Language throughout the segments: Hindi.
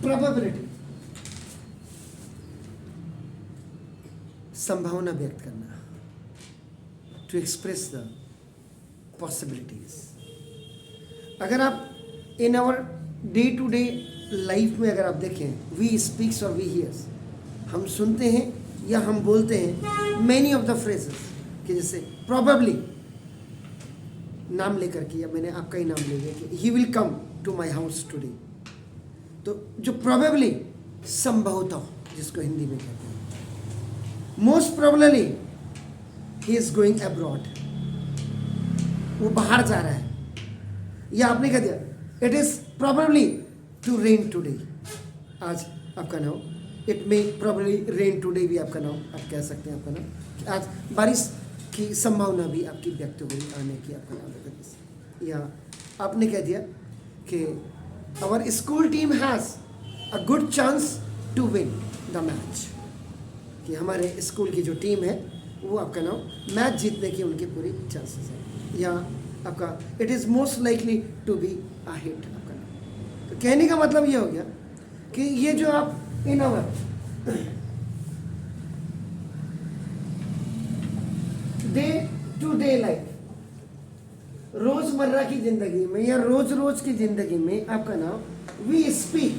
प्रोबेबिलिटी, संभावना व्यक्त करना, टू एक्सप्रेस द पॉसिबिलिटीज। अगर आप in our day to day life में अगर आप देखें, वी स्पीक्स और वी हियर्स, हम सुनते हैं या हम बोलते हैं मैनी ऑफ द फ्रेजेस, कि जैसे प्रोबेबली नाम लेकर के, या मैंने आपका ही नाम ले लिया कि he will come to my house today, तो जो प्रोबेबली संभवतः जिसको हिंदी में कहते हैं, most probably he is going abroad, वो बाहर जा रहा है, या आपने कह दिया it is probably to rain today, आज आपका नाम, it may probably rain today भी आपका नाम आप कह सकते हैं, आपका नाम आज बारिश की संभावना भी आपकी व्यक्त हुई आने की, आपका नाम है। या आपने कह दिया कि our school team has a good chance to win the match, कि हमारे स्कूल की जो टीम है वो आपका नाम मैच जीतने की उनकी पूरी चांसेस है। या आपका it is most likely to be a hit, आपका नाम। तो कहने का मतलब ये हो गया कि ये जो आप in our day to day life, रोजमर्रा की जिंदगी में या रोज रोज की जिंदगी में आपका नाम वी स्पीक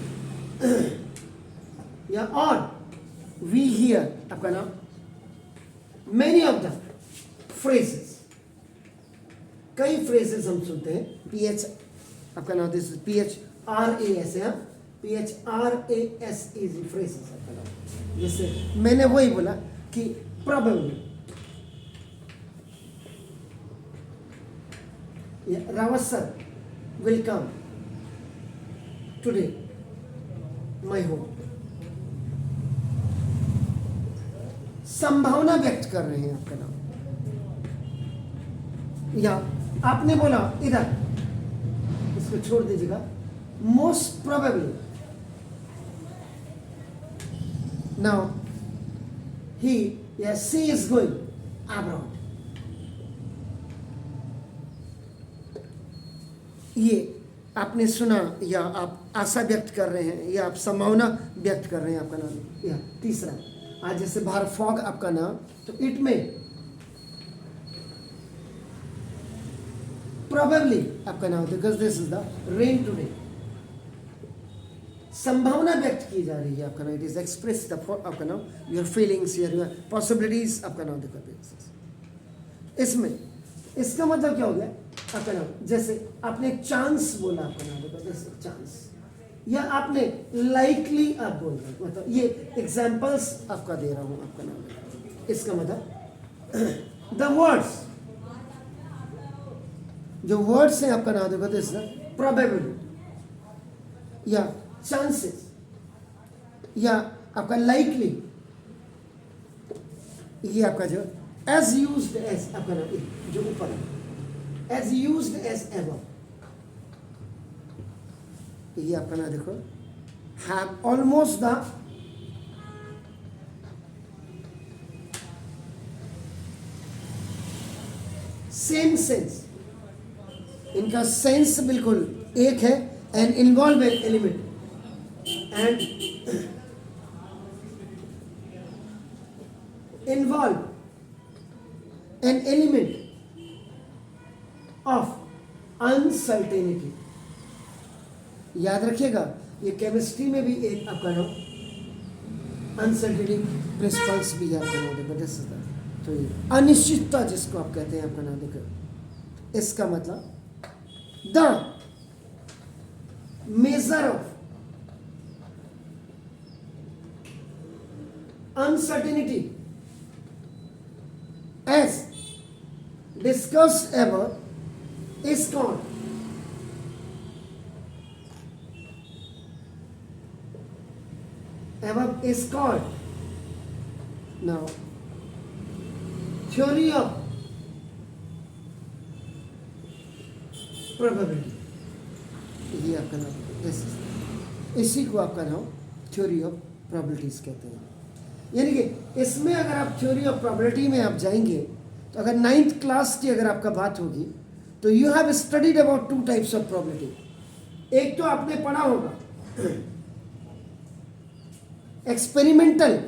या और वी हियर, आपका नाम मैनी ऑफ द फ्रेजेस, कई फ्रेजेस हम सुनते हैं, PH आपका नाम, दिस PHRAS है, PHRAS इज फ्रेजेस आपका नाम। जैसे मैंने वही बोला कि probably Rawat sir will come today my home, संभावना व्यक्त कर रहे हैं आपका नाम। या आपने बोला इधर, इसको छोड़ दीजिएगा, मोस्ट प्रोबेबली नाउ ही या सी इज गोइंग अब्रॉड, ये आपने सुना या आप आशा व्यक्त कर रहे हैं या आप संभावना व्यक्त कर रहे हैं, आपका नाम। या तीसरा, आज जैसे बाहर फॉग आपका नाम, तो इट में प्रोबेबली आपका नाम, because this is the rain today, संभावना व्यक्त की जा रही है आपका नाम, इट इज एक्सप्रेस द आपका नाम योर फीलिंग्स योर पॉसिबिलिटीज, आपका नाम देखो। इसमें इसका मतलब क्या हो गया आपका नाम, जैसे आपने चांस बोला, आपका नाम देखो, जैसे चांस, या आपने लाइकली आप बोल रहे हो, मतलब ये एग्जाम्पल्स आपका दे रहा हूं, आपका नाम। इसका मतलब द वर्ड्स, जो वर्ड्स हैं आपका नाम देखो, दिस प्रोबेबिलिटी या चांसेस या आपका लाइकली, ये आपका जो एज यूज्ड एज, आपका नाम जो ऊपर है, एज यूज्ड एज एवर, ये आपका नाम देखो, have almost the same sense, इनका सेंस बिल्कुल एक है, and involve an element and involve an element of uncertainty. याद रखिएगा, ये केमिस्ट्री में भी एक आपका नाम अनसर्टेनिटी प्रिंसिपल्स भी आपका नाम देखो, तो ये अनिश्चितता जिसको आप कहते हैं, आपका नाम देखो, इसका मतलब the measure of uncertainty as discussed above is called now theory of probability, ये आपका नाम, इसी को आपका नाम थ्योरी ऑफ प्रोबेबिलिटीज कहते हैं। यानी कि इसमें अगर आप थ्योरी ऑफ प्रोबेबिलिटी में आप जाएंगे, तो अगर 9th क्लास की अगर आपका बात होगी, तो you have studied about 2 types of probability. एक तो आपने पढ़ा होगा एक्सपेरिमेंटल,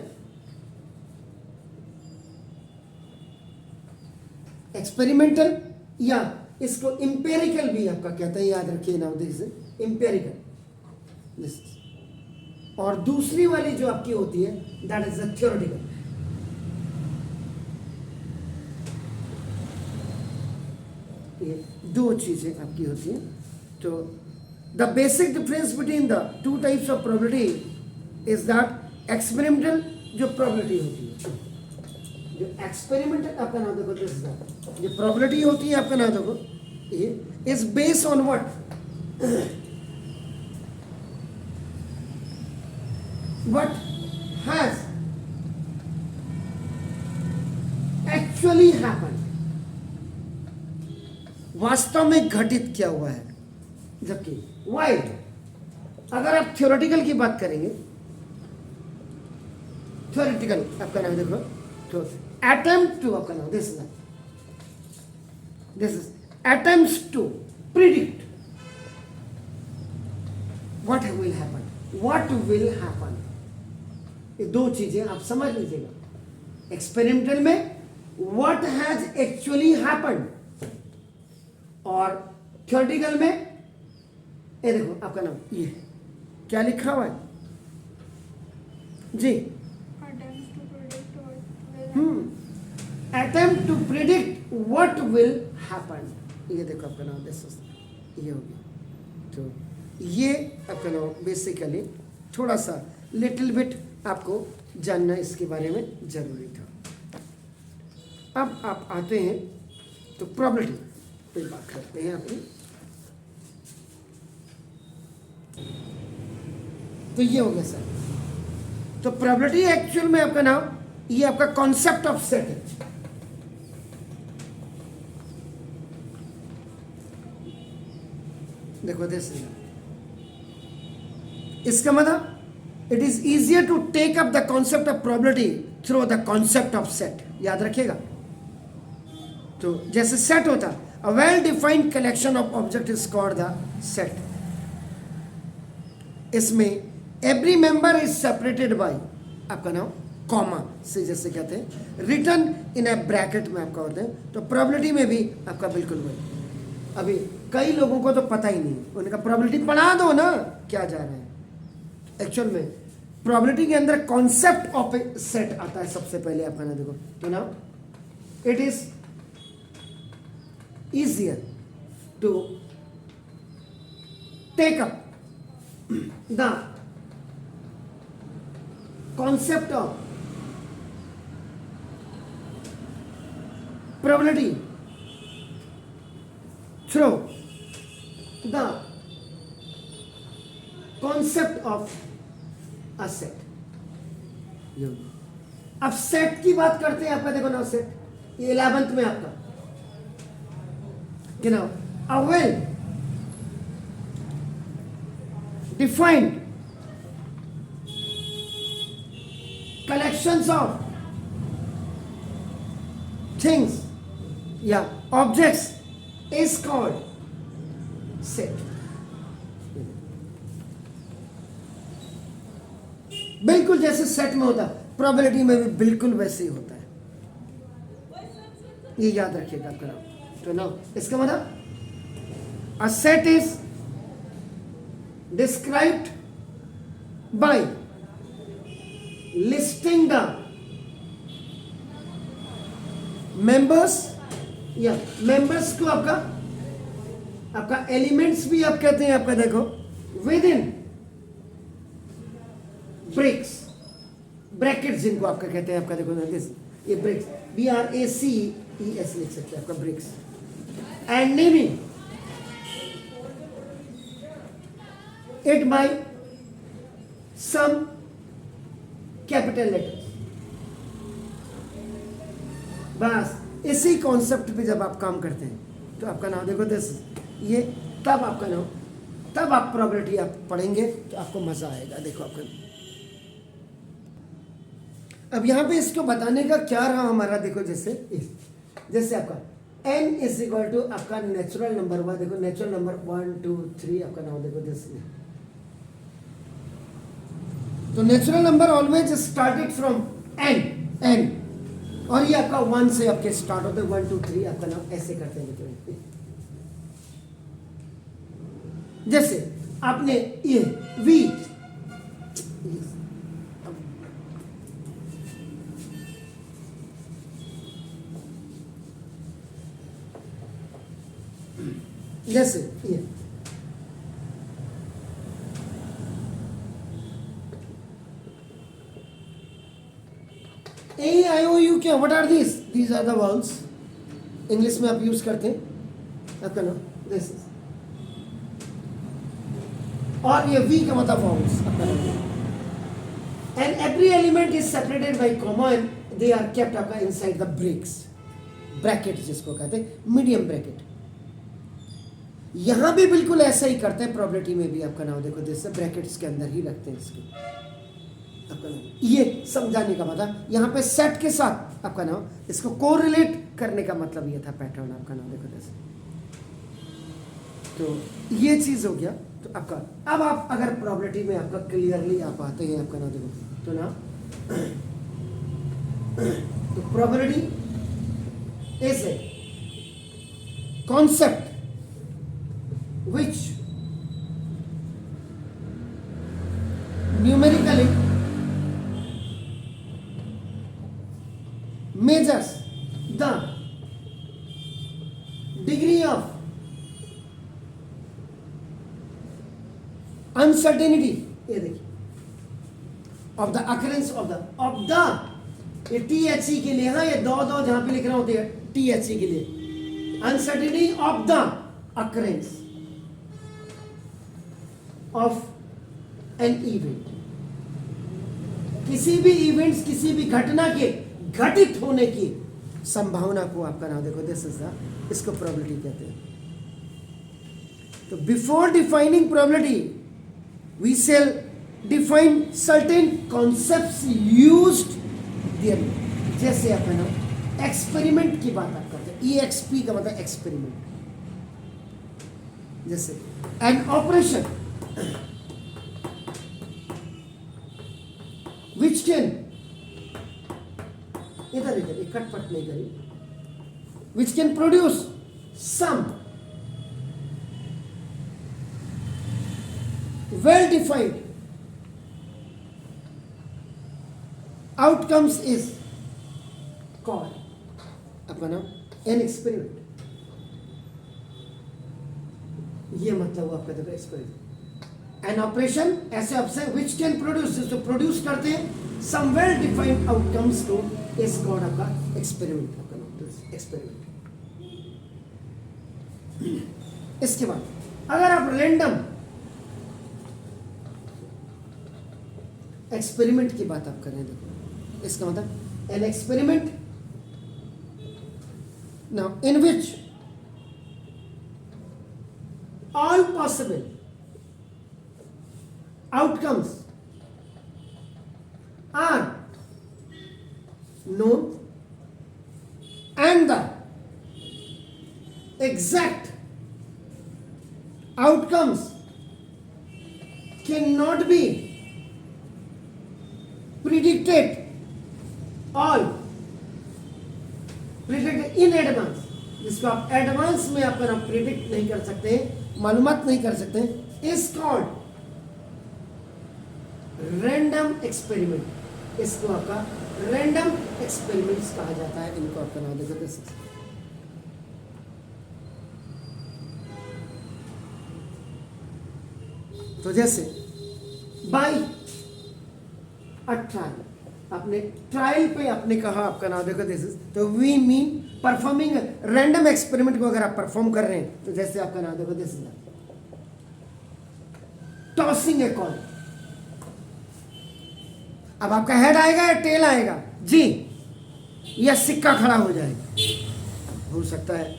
एक्सपेरिमेंटल या इसको इंपेरिकल भी आपका कहते हैं, याद रखिए ना, देखिए इंपेरिकल। और दूसरी वाली जो आपकी होती है दैट इज द थ्योरेटिकल। ये दो चीजें आपकी होती हैं। तो the basic difference between the two types of probability is that experimental जो प्रोबेबिलिटी होती है, जो एक्सपेरिमेंटल आपका नाम देखो, दिस इज जो प्रोबेबिलिटी होती है आपका नाम देखो, ये is based on what, what has actually happened, वास्तव में घटित क्या हुआ है। जबकि वाइल अगर आप थ्योरेटिकल की बात करेंगे, थ्योरेटिकल आपका नाम देखो, तो attempt to आपका नाम, this is attempts to predict what will happen, ये दो चीजें आप समझ लीजिएगा। एक्सपेरिमेंटल में what has actually happened और थ्योरेटिकल में ये देखो आपका नाम, ये क्या लिखा हुआ है जी, attempt to predict what will happen, ये देखो आपका नाम, ये हो गया। तो ये आपका नाम बेसिकली थोड़ा सा लिटिल बिट आपको जानना इसके बारे में जरूरी था। अब आप आते हैं तो प्रोबेबिलिटी पे बात करते हैं अपनी। तो ये हो गया सर। तो प्रोबेबिलिटी एक्चुअल में आपका नाम, ये आपका कॉन्सेप्ट ऑफ सेट है। देखो दिस इसका मतलब it is easier to take up the concept of probability through the concept of set, याद रखिएगा। तो जैसे सेट होता, a well defined collection of object is called the set. इसमें every member is separated by आपका नाम कॉमा से, जैसे कहते हैं रिटन इन ए ब्रैकेट में आपका होते हैं। तो प्रोबेबिलिटी में भी आपका बिल्कुल वही। अभी कई लोगों को तो पता ही नहीं, उनका प्रोबेबिलिटी पढ़ा दो ना क्या जा रहा है। एक्चुअल में प्रोबेबिलिटी के अंदर कॉन्सेप्ट ऑफ ए सेट आता है सबसे पहले आपका ना, देखो तो ना it is easier to take up the concept of probability through the concept of a set. अब सेट की बात करते हैं आपका, देखो ना सेट, ये 11th में आपका you know, a well defined collections of things, yeah, objects is called set. बिल्कुल जैसे सेट में होता, प्रोबेबिलिटी में भी बिल्कुल वैसे ही होता है, ये याद रखिएगा आपका नाम। तो now इसका मतलब a set is described by listing the members, या members को आपका एलिमेंट्स भी आप कहते हैं आपका, देखो विद इन ब्रेक्स, ब्रैकेट्स जिनको आपका कहते हैं आपका, देखो ये ब्रेक्स, BRACES लिख सकते हैं आपका breaks, and naming it by some capital letters। बस इसी कॉन्सेप्ट पे जब आप काम करते हैं तो आपका नाम देखो दिस, ये तब आपका नाम, तब आप प्रोबेबिलिटी आप पढ़ेंगे तो आपको मजा आएगा। देखो आपका, अब यहाँ पे इसको बताने का क्या रहा हमारा, देखो जैसे आपका n इज इक्वल टू आपका नेचुरल नंबर हुआ, देखो नेचुरल नंबर 1 2 3 आपका नाम देखो दिस, तो natural number always started from N, और ये आपका 1 से आपके स्टार्ट होते हैं, 1 2 3 आपका नाम ऐसे करते हैं। जैसे आपने ये वी, जैसे ये ए आई ओ यू, क्या, what are these are the words, English में आप यूज करते हैं आपका नाम दिस, और ये वी का मतलब वाउल्स आपका नाम। And every element is separated by comma and they are kept आपका इनसाइड द ब्रेक्स, ब्रैकेट जिसको कहते हैं मीडियम ब्रैकेट। यहां भी बिल्कुल ऐसा ही करते हैं, प्रोबेबिलिटी में भी आपका नाम देखो जैसे ब्रैकेट्स के अंदर ही रखते हैं इसको आपका नाम। ये समझाने का मतलब यहाँ पे सेट के साथ आपका नाम इसको कोरिलेट करने का मतलब ये था पैटर्न आपका नाम देखो जैसे। तो ये चीज हो गया। तो आपका अब आप अगर प्रोबेबिलिटी में आपका क्लियरली आप आते हैं आपका नाम देखो तो ना, तो probability is a concept which numerically measures the degree of uncertainty, ये देखिए, of the occurrence of the ये THE के लिए, हाँ ये दो जहां पे लिख रहा होते हैं THE के लिए, uncertainty of the occurrence of an event, किसी भी इवेंट्स, किसी भी घटना के घटित होने की संभावना को आपका नाम देखो दिस इज द, इसको प्रोबेबिलिटी कहते हैं। तो before defining probability we shall define certain concepts used there, जैसे आपका नाम एक्सपेरिमेंट की बात आप करते हैं, EXP का मतलब एक्सपेरिमेंट, जैसे एन ऑपरेशन which can, इधर कटपट नहीं करी, which can produce some well defined outcomes is called आपका नाम an experiment। ये मतलब हुआ आपका देखो एक्सपेरिमेंट। एन ऑपरेशन ऐसे ऑप्शन विच कैन प्रोड्यूस, जो प्रोड्यूस करते हैं सम वेल डिफाइंड आउटकम्स को इस कॉल्ड आपका एक्सपेरिमेंट, आपका एक्सपेरिमेंट। इसके बाद अगर आप रैंडम एक्सपेरिमेंट की बात आप करें, देखो इसका मतलब an experiment now in which all possible outcomes are known and the exact outcomes cannot be predicted in advance, जिसको आप एडवांस में आपका नाम प्रिडिक्ट नहीं कर सकते, मालूमात नहीं कर सकते, इज कॉल्ड रैंडम एक्सपेरिमेंट। इसको आपका रैंडम एक्सपेरिमेंट्स कहा जाता है, इनको आपका नाम देखो दिस। तो जैसे बाय अ ट्रायल, आपने ट्रायल पे आपने कहा आपका नाम देखो दिस, तो we mean performing random experiment को अगर आप परफॉर्म कर रहे हैं तो जैसे आपका नाम देखो दिस, टॉसिंग ए कॉइन। अब आपका हेड आएगा या टेल आएगा जी, या सिक्का खड़ा हो जाएगा। हो सकता है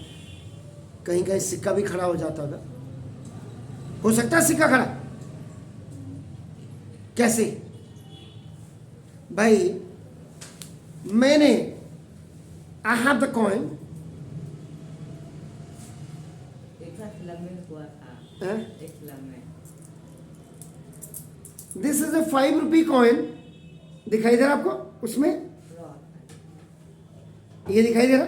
कहीं कहीं सिक्का भी खड़ा हो जाता होगा, हो सकता है सिक्का खड़ा। कैसे भाई, मैंने I have the coin, एक फिल्म में हुआ था, एक फिल्म में this is a 5 rupee coin, दिखाई दे रहा आपको उसमें, ये दिखाई दे रहा,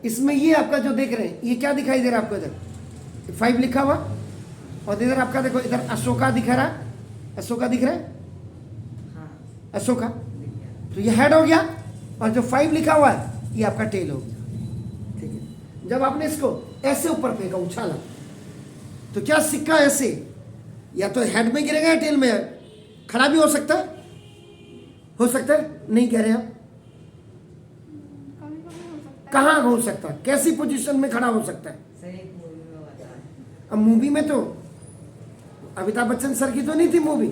इसमें ये आपका जो देख रहे हैं ये क्या दिखाई दे रहा है आपको, इधर 5 लिखा हुआ, और इधर आपका देखो इधर अशोका दिखा रहा है, अशोका दिख रहा है, अशोका, तो ये हेड हो गया, और जो 5 लिखा हुआ है ये आपका टेल हो गया। ठीक है, जब आपने इसको ऐसे ऊपर फेंका, उछाला, तो क्या सिक्का ऐसे या तो हेड में गिरेगा या टेल में, खड़ा भी हो सकता है, हो सकता है, नहीं कह रहे आप, कहाँ हो सकता है, कैसी पोजीशन में खड़ा हो सकता है? अब मूवी में तो अमिताभ बच्चन सर की तो नहीं थी मूवी,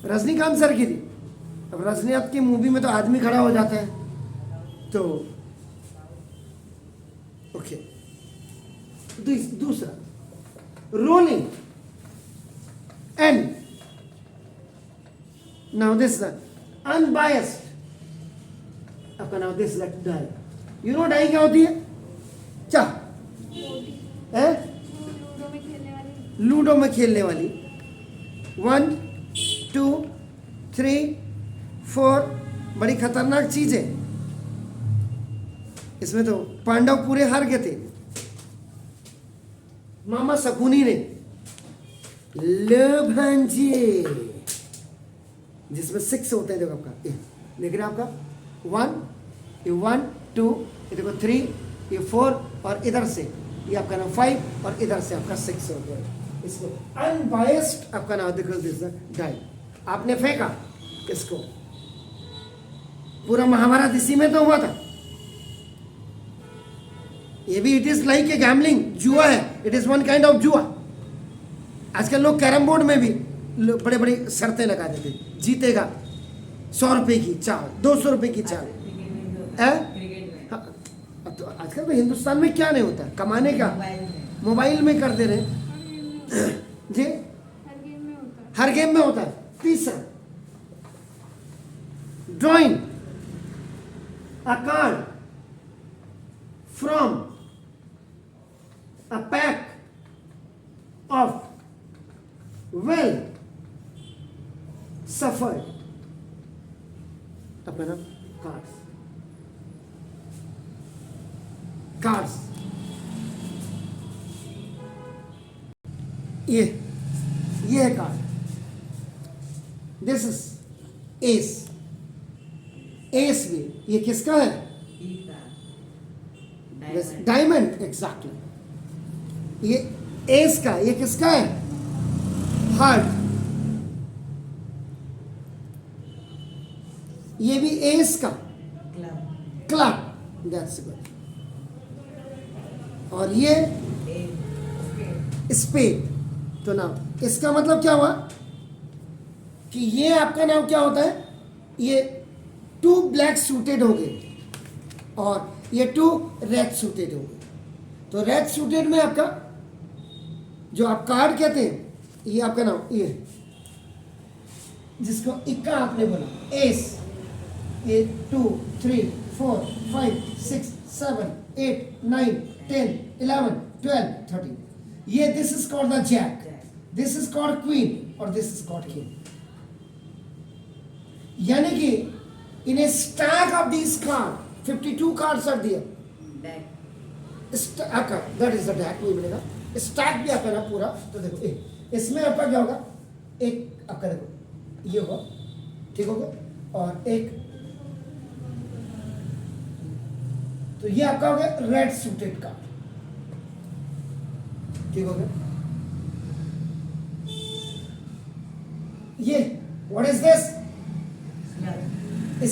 रजनीकांत सर की थी। अब रजनीकांत की मूवी में तो आदमी खड़ा हो जाता है, तो ओके। दूसरा rolling and, now this unbiased, आपका now this die, you know die क्या होती है? क्या है? लूडो में खेलने वाली, 1 2 3 4, बड़ी खतरनाक चीज है, इसमें तो पांडव पूरे हार गए थे, मामा शकुनी ने ले भांजे, जिसमें 6 होते हैं, देखो आपका देख रहे हैं आपका 1, ये 1 2, ये देखो 3, ये 4, और इधर से ये आपका नाम 5, और इधर से आपका 6 हो गया। इसको अनबायस्ड आपका नाम देखो, दिस डाई, आपने फेंका इसको, पूरा महाभारत इसी में तो हुआ था, ये भी it is like a gambling, जुआ है, it is one kind of जुआ। आजकल लोग कैरम बोर्ड में भी बड़े बड़ी शर्तें लगा देते, जीतेगा 100 रुपए की चाल, 200 रुपए की चाल, तो आजकल तो हिंदुस्तान में क्या नहीं होता, कमाने का मोबाइल में कर दे रहे जी, हर गेम में होता है। तीसरा drawing a card from a pack of well suffered, अपना कार्ड्स, कार्ड्स, ये है card, this is S, S भी ये किसका है? डायमंड, एग्जैक्टली, ये एस का, ये किसका है? हार्ट, ये भी एस का, क्लब, दैट्स गुड, और ये स्पेड। तो नाम इसका मतलब क्या हुआ कि ये आपका नाम क्या होता है, ये 2 ब्लैक सूटेड हो गए और ये 2 रेड सूटेड हो गए। तो रेड सूटेड में आपका जो आप कार्ड कहते हैं, ये आपका नाम, ये जिसको इक्का आपने बोला, एस, ये 2 3 4 5 6 7 8 9 10 11 12 13, ये this is called the jack, this is called queen, और दिस इज कॉल्ड किंग। यानी कि in a stack of these card 52 cards are there, stack, that is the deck, वही मिलेगा, स्टैक भी आपका ना पूरा। तो देखो इसमें आपका क्या होगा, एक आपका देखो ये होगा, ठीक होगा, और एक, तो ये आपका हो गया रेड सूटेड कार्ड, ठीक हो गया। ये व्हाट इज दिस,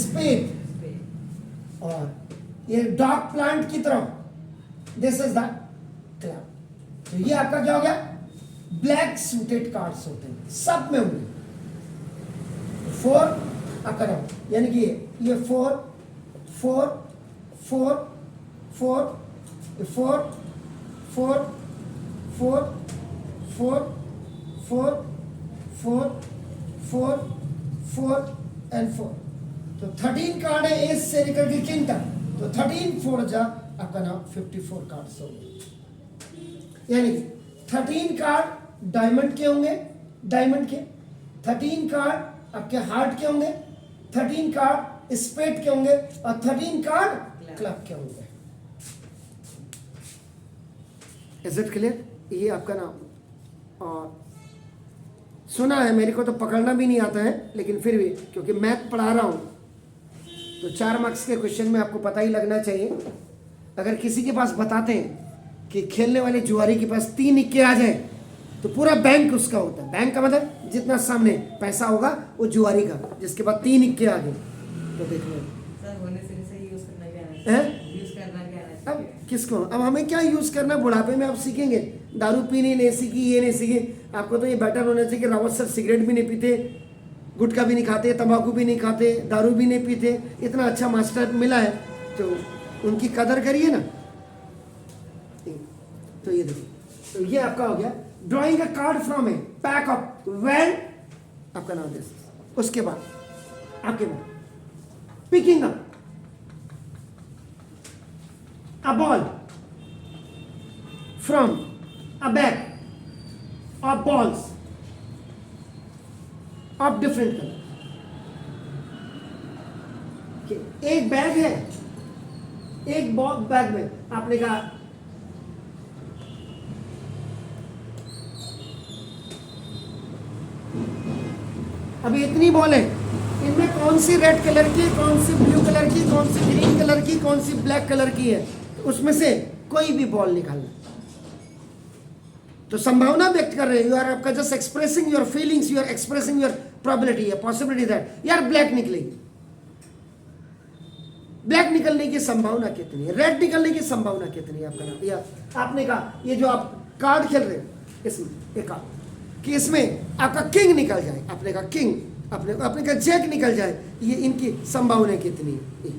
स्पेड, और ये डॉग प्लांट की तरफ, दिस इज द क्लब। तो ये आपका क्या हो गया, ब्लैक सूटेड कार्ड्स होते हैं, सब में होंगे 4 आपका नाम, यानी कि ये 4 4 4 4 4 4 4 4 4 4 4 4 एंड 4, तो 13 कार्ड है एस से लेकर के किंग तक, तो 13 4 जा आपका नाम 54 कार्ड्स हो गए। यानी 13 कार्ड डायमंड के होंगे, डायमंड के। 13 कार्ड आपके हार्ट के होंगे, 13 कार्ड स्पेड के होंगे और 13 कार्ड क्लब के होंगे। Is it clear? ये आपका नाम। और सुना है, मेरे को तो पकड़ना भी नहीं आता है, लेकिन फिर भी क्योंकि मैथ पढ़ा रहा हूं तो 4 मार्क्स के क्वेश्चन में आपको पता ही लगना चाहिए। अगर किसी के पास बताते हैं कि खेलने वाले जुआरी के पास 3 इक्के आ जाए तो पूरा बैंक उसका होता है। बैंक का मतलब जितना सामने पैसा होगा वो जुआरी का, जिसके पास 3 इक्के आ गए तो देख लो सर होने से सही यूज करना क्या है, यूज करना क्या है। अब किसको, अब हमें क्या यूज करना, बुढ़ापे में आप सीखेंगे। दारू पीनी नहीं सीखी, ये नहीं सीखे, आपको तो ये बेटर होना चाहिए कि रावत सर सिगरेट भी नहीं पीते, गुटखा भी नहीं खाते, तंबाकू भी नहीं खाते, दारू भी नहीं पीते। इतना अच्छा मास्टर मिला है तो उनकी कदर करिए ना। तो ये देखिए, तो ये आपका हो गया drawing a card from A pack of well, आपका नाम दे। उसके बाद आपके बाद picking up a ball from a bag of balls of different color। एक बैग है, एक बैग में आपने कहा अभी इतनी बॉल है, इनमें कौन सी रेड कलर की, कौन सी ब्लू कलर की, कौन सी ग्रीन कलर की, कौन सी ब्लैक कलर की है, उसमें से कोई भी बॉल निकालना। तो संभावना व्यक्त कर रहे हैं, यू आर आपका just expressing your feelings, you are expressing your probability है, पॉसिबिलिटी दैट यार ब्लैक निकलेगी। ब्लैक निकलने की संभावना कितनी है, रेड निकलने की संभावना कितनी है आपका नाम। या आपने कहा ये जो आप कार्ड खेल रहे हो इसमें एक कार्ड कि इसमें आपका किंग निकल जाए, आपने कहा किंग, आपने कहा जैक निकल जाए, ये इनकी संभावना कितनी है।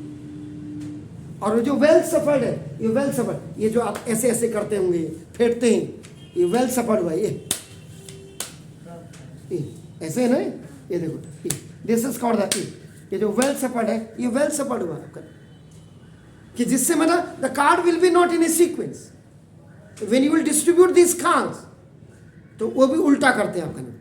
और जो वेल सफर्ड है, ये वेल सफर्ड, ये जो आप ऐसे ऐसे करते होंगे, फेंटते हैं, ये वेल सफर्ड हुआ। ये ऐसे है ना, ये देखो, दिस इज कॉल्ड द, ये जो वेल सफर्ड है, ये वेल सफर्ड हुआ आपका, कि जिससे मतलब the card will be not in A sequence, when you will distribute this cards, तो वो भी उल्टा करते हैं आपका नाम,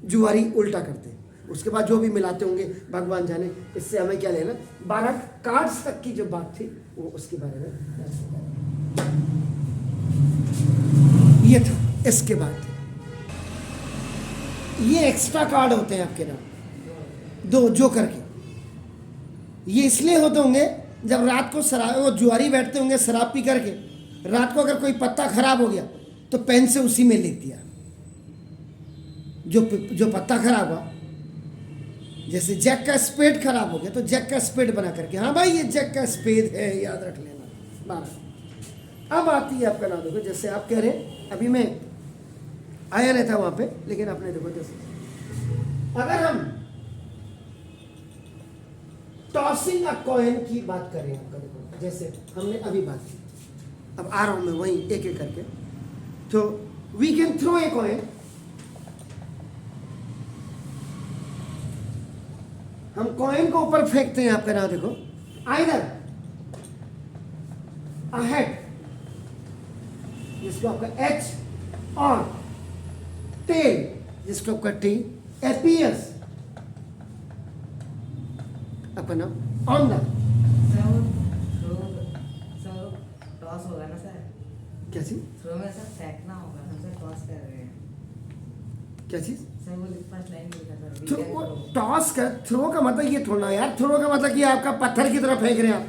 जुआरी उल्टा करते हैं। उसके बाद जो भी मिलाते होंगे भगवान जाने, इससे हमें क्या लेना। 12 कार्ड्स तक की जो बात थी वो उसके बारे में ये था। इसके बाद ये एक्स्ट्रा कार्ड होते हैं आपके नाम, 2 जोकर के। ये इसलिए होते होंगे जब रात को शराब, वो जुआरी बैठते होंगे शराब पी करके, रात को अगर कोई पत्ता खराब हो गया तो पेन से उसी में लिख दिया, जो पत्ता खराब हुआ। जैसे जैक का स्पेड खराब हो गया तो जैक का स्पेड बना करके, हाँ भाई ये जैक का स्पेड है, याद रख लेना। 12 अब आती है आपका नाम, देखो जैसे आप कह रहे हैं, अभी मैं आया नहीं था वहां पे, लेकिन आपने देखो जैसे अगर हम टॉसिंग अ कॉइन की बात करें, आपका देखो जैसे हमने अभी बात की, अब आ रहा हूं मैं वहीं एक एक करके। तो we can throw a coin, हम कॉइन को ऊपर फेंकते हैं, आपका नाम देखो, आइदर अहेड जिसको आपका एच, और टेल जिसको आपका टी, एपियर्स आपका नाम ऑन द। टॉस होगा ना सर, क्या चीज, थ्रो में सर फेंकना होगा, हम सर टॉस कर रहे हैं। क्या चीज, सर वो फर्स्ट लाइन में लिखा था, तो टॉस का, थ्रो का मतलब ये थोड़ा यार, थ्रो का मतलब कि आपका पत्थर की तरफ फेंक रहे हैं आप,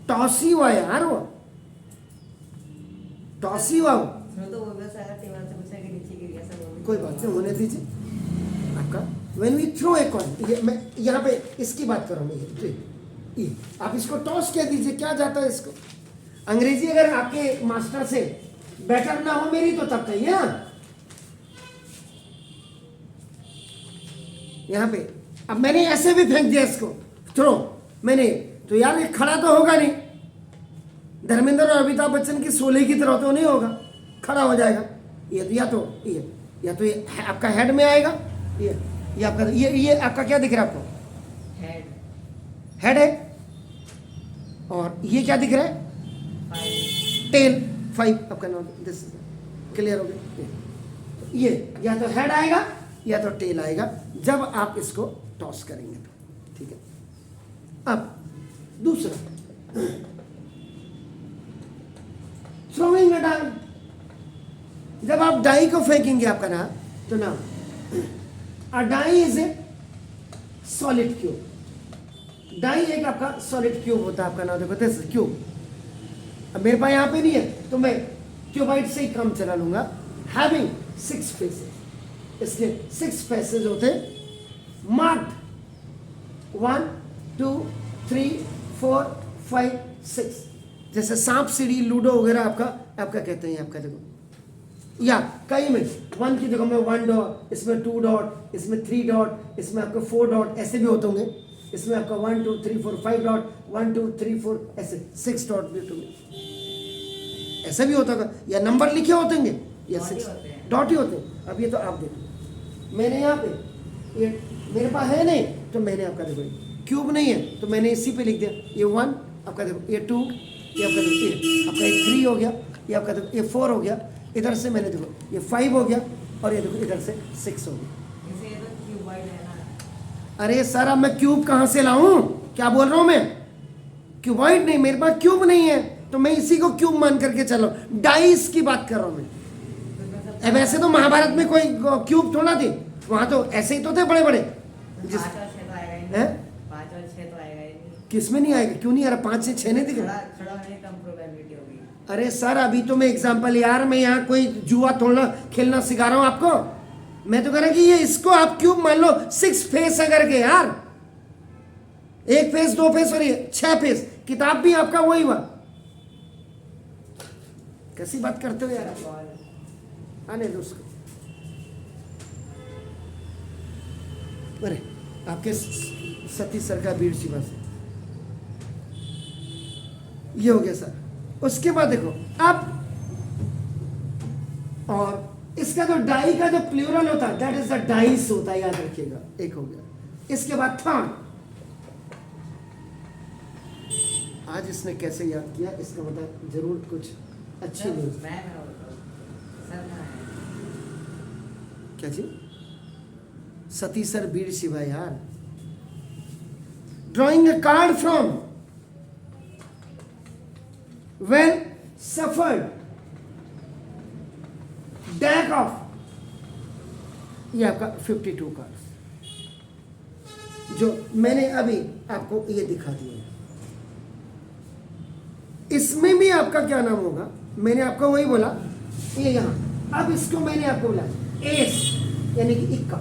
टॉस ही हुआ यार, वो टॉस ही हुआ वो। थ्रो तो वो बस अगर टेबल से पूछा कि नीचे गिर गया सर, वो कोई बात नहीं, होने दीजिए आपका। When we throw a coin, ये मैं यहाँ पे इसकी बात कर रहा हूँ, ये आप इसको टॉस कह दीजिए, क्या जाता है इसको। अंग्रेजी अगर आपके मास्टर से बेटर ना हो मेरी तो तब कहिए। यहाँ पे अब मैंने ऐसे भी फेंक दिया इसको, थ्रो मैंने, तो यार ये खड़ा तो होगा नहीं, धर्मेंद्र और अमिताभ बच्चन की शोले की तरह तो नहीं होगा, खड़ा हो जाएगा। ये या तो ये आपका हेड में आएगा, ये आपका ये आपका क्या दिख रहा है आपको, हेड है, और ये क्या दिख रहा है, टेल। 5 आपका नाम, दिस क्लियर हो गया। ये या तो हेड आएगा या तो टेल आएगा जब आप इसको टॉस करेंगे तो, ठीक है। अब दूसरा, थ्रोइंग अ डाई, जब आप डाई को फेंकेंगे आपका ना, तो ना a die is a solid cube. Die एक आपका सॉलिड क्यूब होता है आपका नाम, देखो दिस क्यूब। अब मेरे पास यहाँ पे नहीं है तो मैं क्यूबाइड से ही काम चला लूंगा। हैविंग 6 फेसेस, इसके 6 फेसेस होते मार्क्ड 1 2 3 4 5 6, जैसे सांप सीढ़ी लूडो वगैरह आपका कहते हैं आपका, देखो या कई में 1 की जगह में 1 डॉट, इसमें 2 डॉट, इसमें 3 डॉट, इसमें आपके 4 डॉट, ऐसे भी होते होंगे। इसमें आपका 1 2 3 4 5 डॉट, 1 2 3 4 ऐसे 6 डॉट भी होंगे, ऐसे भी होता होगा, या नंबर लिखे होते होंगे या 6 डॉट ही होते हैं। अब ये तो आप देखो, मैंने यहाँ पे ये मेरे पास है नहीं तो मैंने आपका देखो क्यूब नहीं है तो मैंने इसी पे लिख दिया, ये 1 आपका देखो, ये 2, ये आपका देखो, ये आपका 3 हो गया, ये आपका देखो ये 4 हो गया, इधर से मैंने देखो ये 5 हो गया, और ये देखो इधर से 6 हो गया। जैसे ये तो क्यूबॉइड है ना। अरे सर अब मैं क्यूब कहाँ से लाऊं, क्या बोल रहा हूँ मैं? क्यूबॉइड नहीं, मेरे पास क्यूब नहीं है तो मैं इसी को क्यूब मान करके चल रहा हूँ। डाइस की बात कर रहा हूँ मैं। अब वैसे तो महाभारत में कोई क्यूब थोड़ा थी, वहां तो ऐसे ही तो थे बड़े बड़े। 5 और 6 तो आएगा ही हैं? नहीं। 5 और 6 तो आएगा ही नहीं। किसमें नहीं आएगा, क्यों नहीं आ रहा? 5 से 6 नहीं दिख रहा। थोड़ा होने की कम प्रोबेबिलिटी होगी। अरे सर अभी तो मैं एग्जांपल, यार मैं यहाँ कोई जुआ थोड़ा खेलना सिखा रहा हूँ आपको। मैं तो कह रहा कि ये इसको आप क्यूब मान लो, 6 फेस है करके यार, 1 फेस 2 फेस और ये 6 फेस, किताब भी आपका वही हुआ। कैसी बात करते हो यार आप? आने दो उसको। अरे आपके सतीश सर का बीड़ शिवा से ये हो गया सर। उसके बाद देखो अब, और इसका जो डाई का जो प्लूरल होता है दैट इज द डाइस होता है, याद रखिएगा। एक हो गया। इसके बाद थर्ड, आज इसने कैसे याद किया इसका मतलब जरूर कुछ अच्छी न्यूज। मैं बोलता हूँ, सर कहाँ है? क्या जी? सतीश सर बीड़ शिवा यार। Drawing a card from well suffered deck of, ये आपका 52 कार्ड्स जो मैंने अभी आपको ये दिखा दिया है। इसमें भी आपका क्या नाम होगा, मैंने आपको वही बोला ये यहां। अब इसको मैंने आपको बोला एस यानी कि इक्का,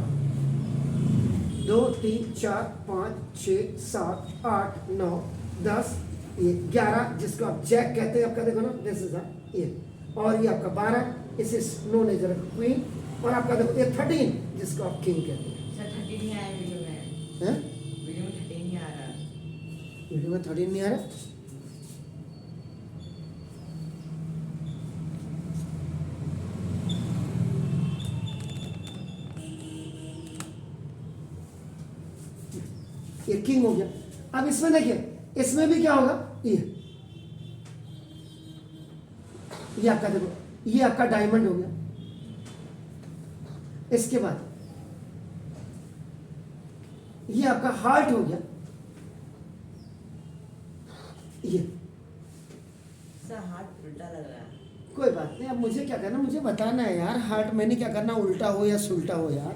2 3 4 5 6 7 8 9 10 ये 11 जिसको आप जैक कहते हैं, आपका देखो ना दिस इज ये, और ये आपका 12 इस इज नोन एज क्वीन, और आपका देखो ये 13 जिसको आप किंग कहते हैं। सर 30 नहीं आया वीडियो में। हैं? वीडियो में 30 नहीं आ रहा। वीडियो में 13 नहीं आ रहा। ये किंग हो गया। अब इसमें देखिए इसमें भी क्या होगा, ये आपका देखो, ये आपका डायमंड हो गया। इसके बाद ये आपका हार्ट हो गया। ये सर हाथ उल्टा लग रहा है। कोई बात नहीं, अब मुझे क्या करना, मुझे बताना है यार। हार्ट मैंने क्या करना, उल्टा हो या सुल्टा हो यार।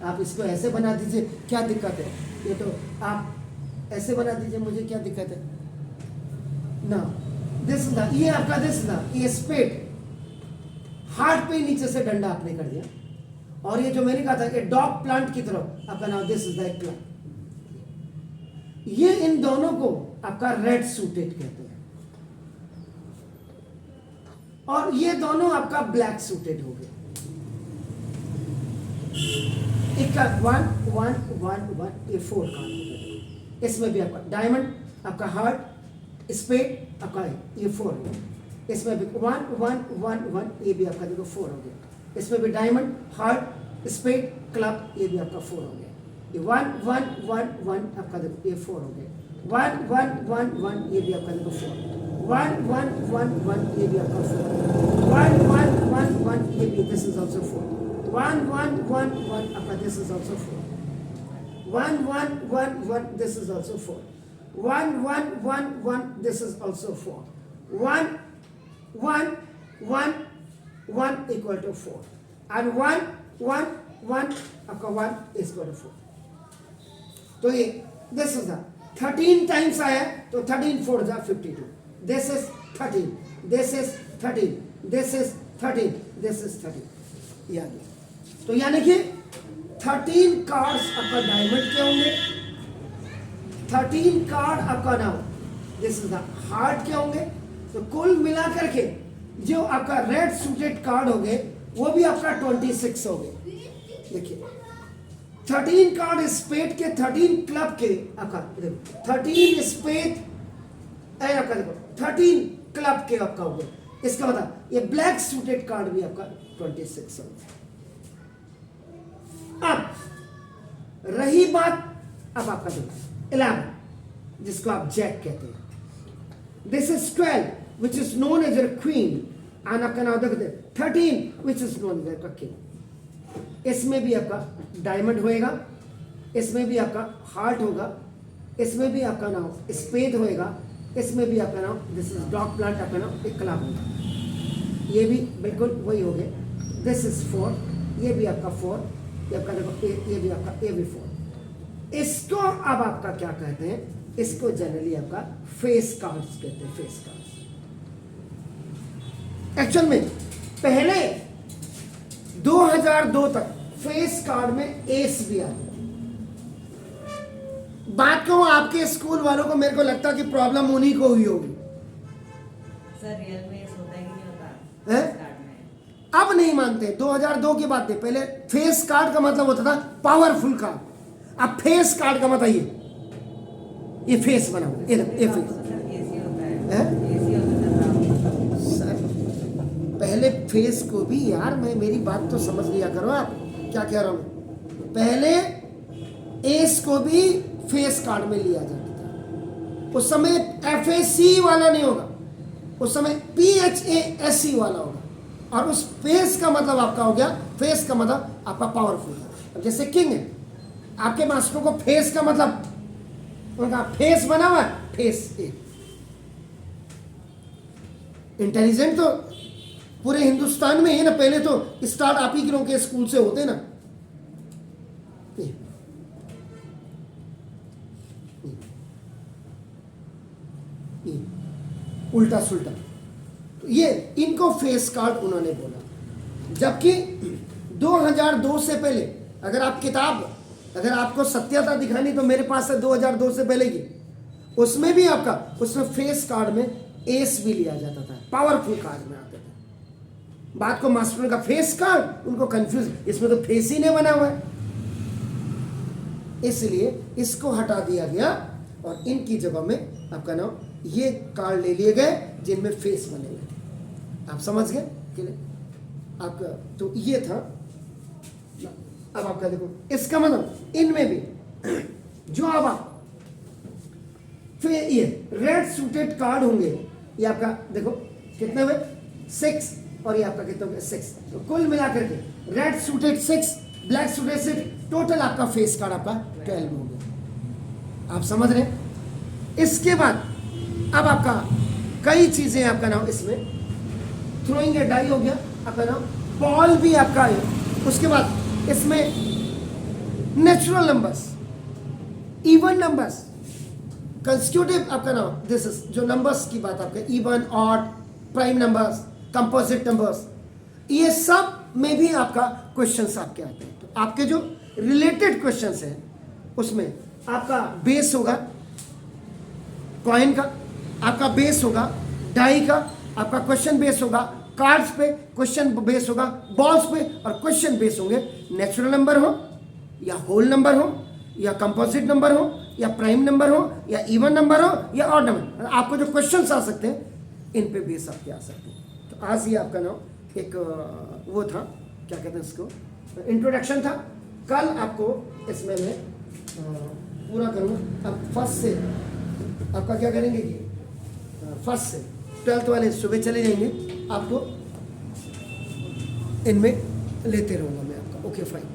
आप इसको ऐसे बना दीजिए, क्या दिक्कत है? ये तो आप ऐसे बना दीजिए, मुझे क्या दिक्कत है ना। दिस ना, ये आपका दिस ना, ये स्पेट हार्ट पे नीचे से डंडा आपने कर दिया, और ये जो मैंने कहा था कि डॉग प्लांट की तरफ आपका नाम, दिस इज द प्लांट। ये इन दोनों को आपका रेड सूटेड कहते हैं, और ये दोनों आपका ब्लैक सूटेड हो गए। एक 1 1 1 1 ये 4 कार्ड हो गए। इसमें भी आपका डायमंड, आपका हार्ट, स्पेड आपका ये 4 हो गया। इसमें भी 1 1 1 1 ये भी आपका देखो 4 हो गया। इसमें भी डायमंड, हार्ट, स्पेड, क्लब ये भी आपका 4 हो गया। ये 1 1 1 1 आपका देखो ये 4 हो गया। 1 1 1 1 ये भी आपका देखो 4, 1 1 1 1 ये भी आपका 4, 1 1 1 1 ये भी, दिस इज ऑल्सो 4, 1 1 1 1 आपका this is also 4, 1 1 1 1 this is also 4, 1 1 1 1 this is also 4, 1 1 1 1 equal to 4 and 1 1 1 आपका 1 इज इक्वल टू 4। तो ये दिस इज द 13 टाइम्स आया तो 13 4 जा 52, this is 13, this is 13, this is 13, this is 13, ये आ गया। तो यानी कि 13 कार्ड्स आपका डायमंड के होंगे, 13 कार्ड आपका now this is the heart के होंगे। तो कुल मिला करके जो आपका रेड सूटेड कार्ड हो गए वो भी आपका 26 हो गए। देखिए 13 कार्ड स्पेड के, 13 क्लब के आपका देखो 13 स्पेड आपका देखो 13 क्लब के आपका हो गया। इसका मतलब ये ब्लैक सूटेड कार्ड भी आपका 26 हो गया। अब रही बात अब आपका देखो 11 जिसको आप जैक कहते हैं, this is 12 which is known as a queen and आपका नाम देखते 13 which is known as a king। इसमें भी आपका डायमंड होएगा, इसमें भी आपका हार्ट होगा, इसमें भी आपका नाम स्पेड होएगा, इसमें भी आपका नाम दिस इज डॉग प्लांट आपका नाम एक क्लब होगा। ये भी बिल्कुल वही हो गए, दिस इज 4, ये भी आपका 4, ये आपका देखो ये भी आपका ये भी 4। इसको अब आपका क्या कहते हैं, इसको जनरली आपका फेस कार्ड्स कहते हैं, फेस कार्ड्स। एक्चुअल में पहले 2002 तक फेस कार्ड में एस भी आता। बात कहूं आपके स्कूल वालों को, मेरे को लगता कि प्रॉब्लम उन्हीं को हुई होगी। सर रियल में ऐसा होता है कि नहीं होता है? कार्ड में? अब नहीं मानते, 2002 की बात है। पहले फेस कार्ड का मतलब होता था पावरफुल कार्ड, अब फेस कार्ड का मतलब ये फेस बना हुआ, ये फेस। सर एसी होता हैं? है, एसी होता है सर पहले फेस को भी यार, मेरी बात तो समझ लिया करो आप क्या कह रहा हूं। पहले एस को भी फेस कार्ड में लिया जाता था। उस समय FAC वाला नहीं होगा, उस समय PHASE वाला होगा। और उस फेस का मतलब आपका हो गया, फेस का मतलब आपका पावरफुल। अब जैसे किंग है, आपके मास्टरों को फेस का मतलब उनका फेस बना हुआ है, फेस ए। इंटेलिजेंट तो पूरे हिंदुस्तान में है ना, पहले तो स्टार्ट आप ही के स्कूल से होते ना। उल्टा सुल्टा, तो ये इनको फेस कार्ड उन्होंने बोला। जबकि 2002 से पहले अगर आप किताब, अगर आपको सत्यता दिखानी तो मेरे पास है 2002 से पहले की, उसमें भी आपका उसमें फेस कार्ड में एस भी लिया जाता था, पावरफुल कार्ड में आते थे। बात को मास्टर का फेस कार्ड उनको कंफ्यूज, इसमें तो फेस ही नहीं बना हुआ है, इसलिए इसको हटा दिया गया और इनकी जगह में आपका नाम ये कार्ड ले लिए गए जिनमें फेस बने हुए थे। आप समझ गए कि नहीं? आपका तो ये था। अब आपका देखो इसका मतलब इनमें भी जो अब आप फिर ये रेड सूटेड कार्ड होंगे, ये आपका देखो कितने हुए 6 और ये आपका कितने हुए 6। तो कुल मिलाकर के red suited 6, black suited 6, total आपका फेस कार्ड आपका 12 हो गया। आप समझ रहे हैं? इसके बाद अब आपका कई चीजें आपका नाम इसमें थ्रोइंग ए डाई हो गया, आपका नाम बॉल भी आपका है। उसके बाद इसमें natural numbers, even numbers, constitutive आपका नाम दिस इज जो नंबर्स की बात आपका even, odd, prime numbers, composite numbers, ये सब में भी आपका क्वेश्चंस आपके आते हैं। तो आपके जो रिलेटेड क्वेश्चंस हैं उसमें आपका बेस होगा कॉइन का, आपका बेस होगा डाई का, आपका क्वेश्चन बेस होगा कार्ड्स पे, क्वेश्चन बेस होगा बॉल्स पे, और क्वेश्चन बेस होंगे नेचुरल नंबर हो या होल नंबर हो या कंपोजिट नंबर हो या प्राइम नंबर हो या इवन नंबर हो या ऑड नंबर। आपको जो क्वेश्चंस आ सकते हैं इन पे बेस आपके आ सकते हैं। तो आज ये आपका नाम एक वो था, क्या कहते हैं इसको, इंट्रोडक्शन था। कल आपको इसमें मैं पूरा करूँगा। अब फर्स्ट से आपका क्या करेंगे कि फर्स्ट से 12th वाले सुबह चले जाएंगे, आपको इनमें लेते रहूँगा मैं आपको। Okay fine